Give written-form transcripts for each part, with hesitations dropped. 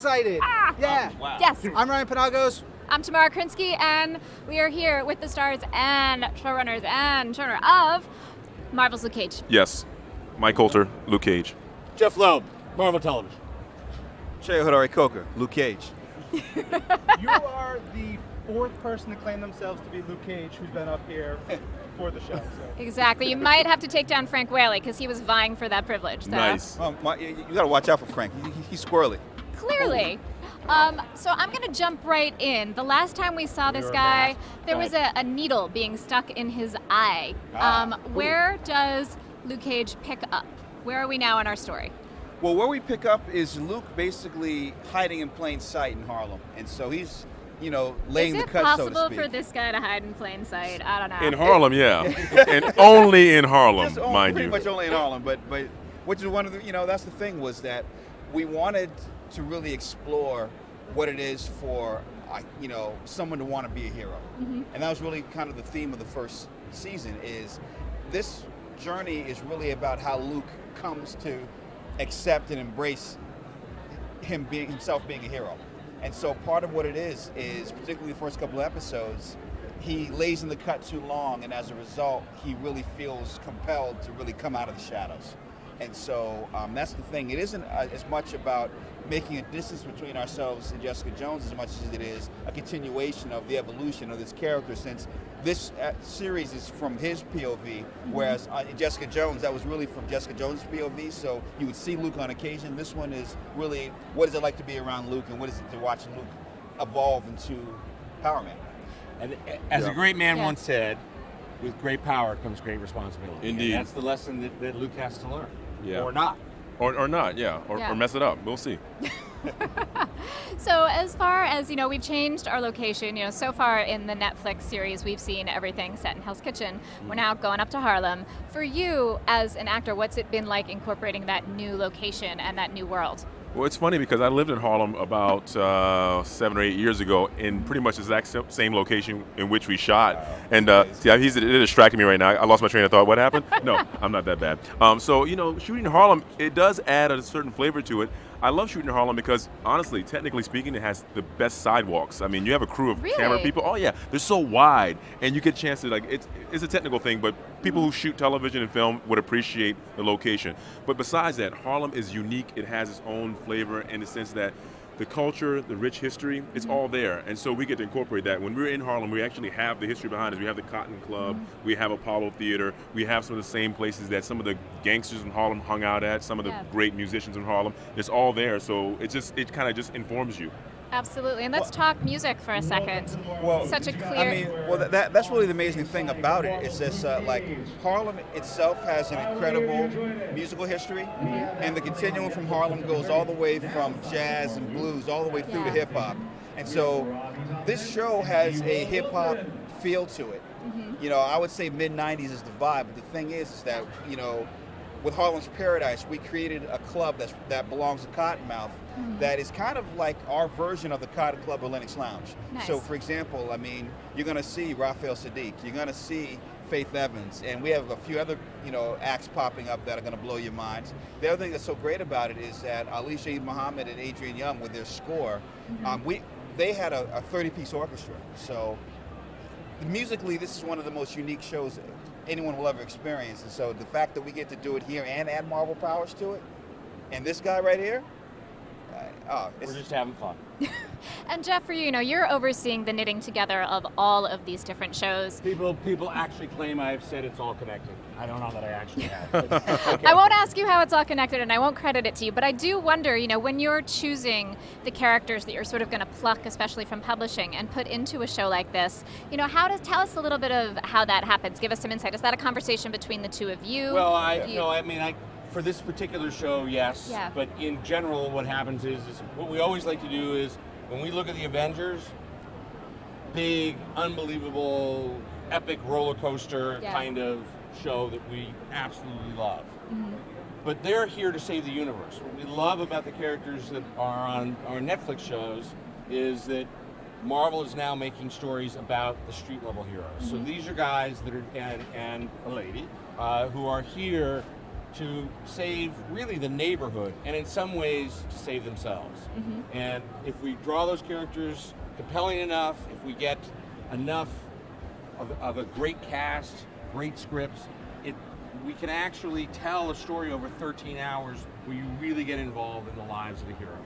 Excited. Yeah. Wow. Yes. I'm Ryan Penagos. I'm Tamara Krinsky, and we are here with the stars and showrunners and showrunner of Marvel's Luke Cage. Yes. Mike Colter, Luke Cage. Jeph Loeb, Marvel Television. Cheo Hodari Coker, Luke Cage. You are the fourth person to claim themselves to be Luke Cage who's been up here for the show. So. Exactly. You might have to take down Frank Whaley because he was vying for that privilege. So. Nice. You got to watch out for Frank. He's squirrely. Clearly. So I'm going to jump right in. The last time we saw this guy, there was a needle being stuck in his eye. Where does Luke Cage pick up? Where are we now in our story? Well, where we pick up is Luke basically hiding in plain sight in Harlem. And so he's, laying the cut, so to speak. Is it possible for this guy to hide in plain sight? I don't know. In Harlem, yeah. And only in Harlem, mind pretty you. much only in Harlem. But which is one of the, that's the thing, was that we wanted to really explore what it is for, someone to want to be a hero. Mm-hmm. And that was really kind of the theme of the first season, is this journey is really about how Luke comes to accept and embrace himself being a hero. And so part of what it is particularly the first couple of episodes, he lays in the cut too long, and as a result, he really feels compelled to really come out of the shadows. And so that's the thing. It isn't as much about making a distance between ourselves and Jessica Jones as much as it is a continuation of the evolution of this character, since this series is from his POV, whereas in Jessica Jones, that was really from Jessica Jones' POV, so you would see Luke on occasion. This one is really, what is it like to be around Luke, and what is it to watch Luke evolve into Power Man? And as a great man once said, with great power comes great responsibility. Indeed. And that's the lesson that Luke has to learn. Yeah. Or not. Or not, yeah. Or mess it up. We'll see. So as far as, we've changed our location, so far in the Netflix series, we've seen everything set in Hell's Kitchen. We're now going up to Harlem. For you, as an actor, what's it been like incorporating that new location and that new world? Well, it's funny because I lived in Harlem about 7 or 8 years ago in pretty much the exact same location in which we shot. And it distracted me right now. I lost my train of thought. What happened? No, I'm not that bad. So, shooting in Harlem, it does add a certain flavor to it. I love shooting in Harlem because, honestly, technically speaking, it has the best sidewalks. I mean, you have a crew of camera people. Oh, yeah. They're so wide. And you get a chance to, it's a technical thing, but people who shoot television and film would appreciate the location. But besides that, Harlem is unique. It has its own flavor in the sense that the culture, the rich history, it's all there. And so we get to incorporate that. When we're in Harlem, we actually have the history behind us. We have the Cotton Club, we have Apollo Theater, we have some of the same places that some of the gangsters in Harlem hung out at, some of the great musicians in Harlem. It's all there, so it kind of just informs you. Absolutely, and let's talk music for a second. Well, Such a clear... that's really the amazing thing about it. Is this Harlem itself has an incredible musical history, and the continuum from Harlem goes all the way from jazz and blues all the way through to hip hop. And so this show has a hip hop feel to it. I would say mid '90s is the vibe, but the thing is that with Harlem's Paradise, we created a club that belongs to Cottonmouth that is kind of like our version of the Cotton Club or Lenox Lounge. Nice. So, for example, you're going to see Raphael Sadiq, you're going to see Faith Evans, and we have a few other, acts popping up that are going to blow your minds. The other thing that's so great about it is that Alicia Eid Muhammad and Adrian Young, with their score, they had a 30-piece orchestra. So, musically, this is one of the most unique shows anyone will ever experience. And so the fact that we get to do it here and add Marvel powers to it, and this guy right here, we're just having fun. And Jeph, for you, you're overseeing the knitting together of all of these different shows. People actually claim I've said it's all connected. I don't know that I actually have. Okay. I won't ask you how it's all connected, and I won't credit it to you, but I do wonder, when you're choosing the characters that you're sort of going to pluck, especially from publishing, and put into a show like this, tell us a little bit of how that happens. Give us some insight. Is that a conversation between the two of you? Well, for this particular show, yes. Yeah. But in general, what happens is what we always like to do is, when we look at the Avengers, big, unbelievable, epic roller coaster kind of show that we absolutely love. But they're here to save the universe. What we love about the characters that are on our Netflix shows is that Marvel is now making stories about the street level heroes. So these are guys that are, and a lady, who are here to save really the neighborhood, and in some ways to save themselves. And if we draw those characters compelling enough, if we get enough of a great cast, great scripts, we can actually tell a story over 13 hours where you really get involved in the lives of the heroes.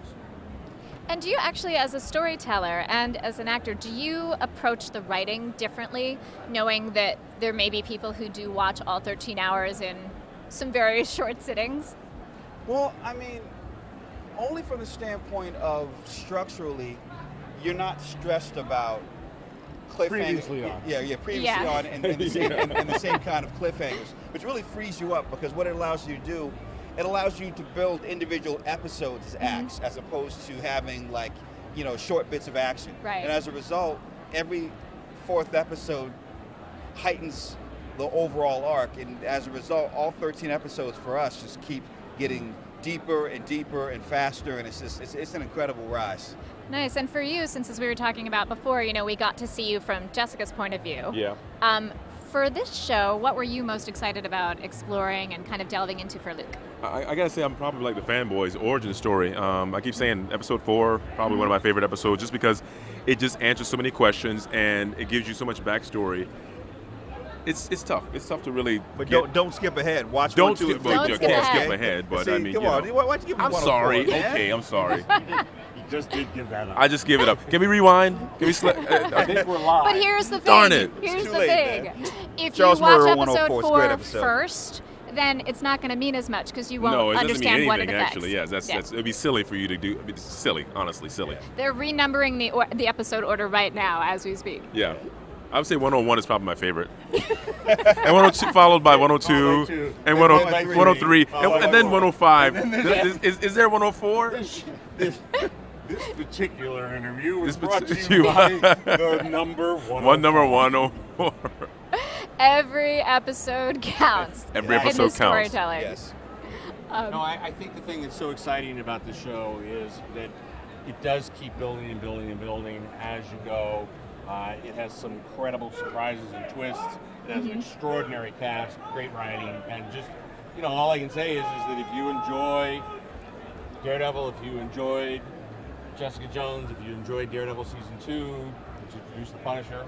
And do you actually, as a storyteller and as an actor, do you approach the writing differently, knowing that there may be people who do watch all 13 hours in some very short sittings? Well, I mean, only from the standpoint of structurally, you're not stressed about cliffhangers. Previously on. Previously Yeah. on, and the same kind of cliffhangers, which really frees you up, because what it allows you to do, it allows you to build individual episodes as acts, as opposed to having short bits of action. Right. And as a result, every fourth episode heightens the overall arc, and as a result, all 13 episodes for us just keep getting deeper and deeper and faster, and it's an incredible rise. Nice. And for you, since as we were talking about before, we got to see you from Jessica's point of view. Yeah. For this show, what were you most excited about exploring and kind of delving into for Luke? I gotta say, I'm probably like the fanboy's origin story. I keep saying episode 4, probably one of my favorite episodes, just because it just answers so many questions and it gives you so much backstory. It's tough. It's tough to really. But get, don't skip ahead. Watch don't 1, 2, skip. and Well, Don't you skip can't ahead. skip ahead, but See, I mean, come you on. know. Why'd you give me I'm 104, sorry. man? Okay, I'm sorry. You just did give that up. I just give it up. Can we rewind? Can we? I think we're live. But here's the thing. Darn it. Here's It's the too late, thing. man. If Charles you watch Murray episode 104 is a 4 great episode. first, then it's not going to mean as much because you won't No, it doesn't mean understand anything. what it affects. Actually, yes, that's it'd be silly for you to do. It's silly, honestly, silly. They're renumbering the episode order right now as we speak. Yeah. I would say 101 is probably my favorite. And 102 followed by 102 and 103 and then 105. Is there 104? This particular interview was This brought to particular- you by the number 104. Number 104. Every episode counts. Every in episode the counts. storytelling. Yes. No, I think the thing that's so exciting about the show is that it does keep building and building and building as you go. It has some incredible surprises and twists. It has an extraordinary cast, great writing, and just, all I can say is that if you enjoy Daredevil, if you enjoyed Jessica Jones, if you enjoyed Daredevil Season 2, which introduced the Punisher,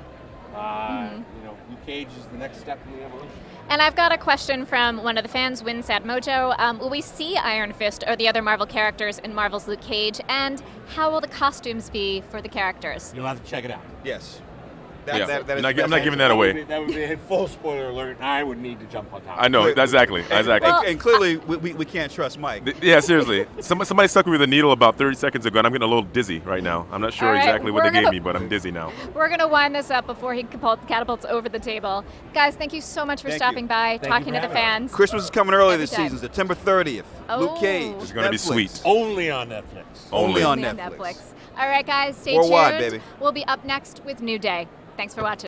Luke Cage is the next step in the evolution. And I've got a question from one of the fans, Winsad Mojo. Will we see Iron Fist or the other Marvel characters in Marvel's Luke Cage? And how will the costumes be for the characters? You'll have to check it out. Yes. Yeah. That is I'm the not best giving that away. That would be a full spoiler alert, and I would need to jump on top. I know, exactly. And clearly, we can't trust Mike. Yeah, seriously. Somebody stuck me with a needle about 30 seconds ago, and I'm getting a little dizzy right now. I'm not sure All right, exactly what we're they gave gonna- me, but I'm dizzy now. We're going to wind this up before he catapults over the table. Guys, thank you so much for Thank stopping you. by, Thank you talking for to the having us. fans. Christmas is coming early Every this time. season, September 30th. Oh. Luke Cage. It's gonna be Netflix. sweet. Only on Netflix. Only on Only Netflix. All right, guys, stay Worldwide, tuned. baby. We'll be up next with New Day. Thanks for watching.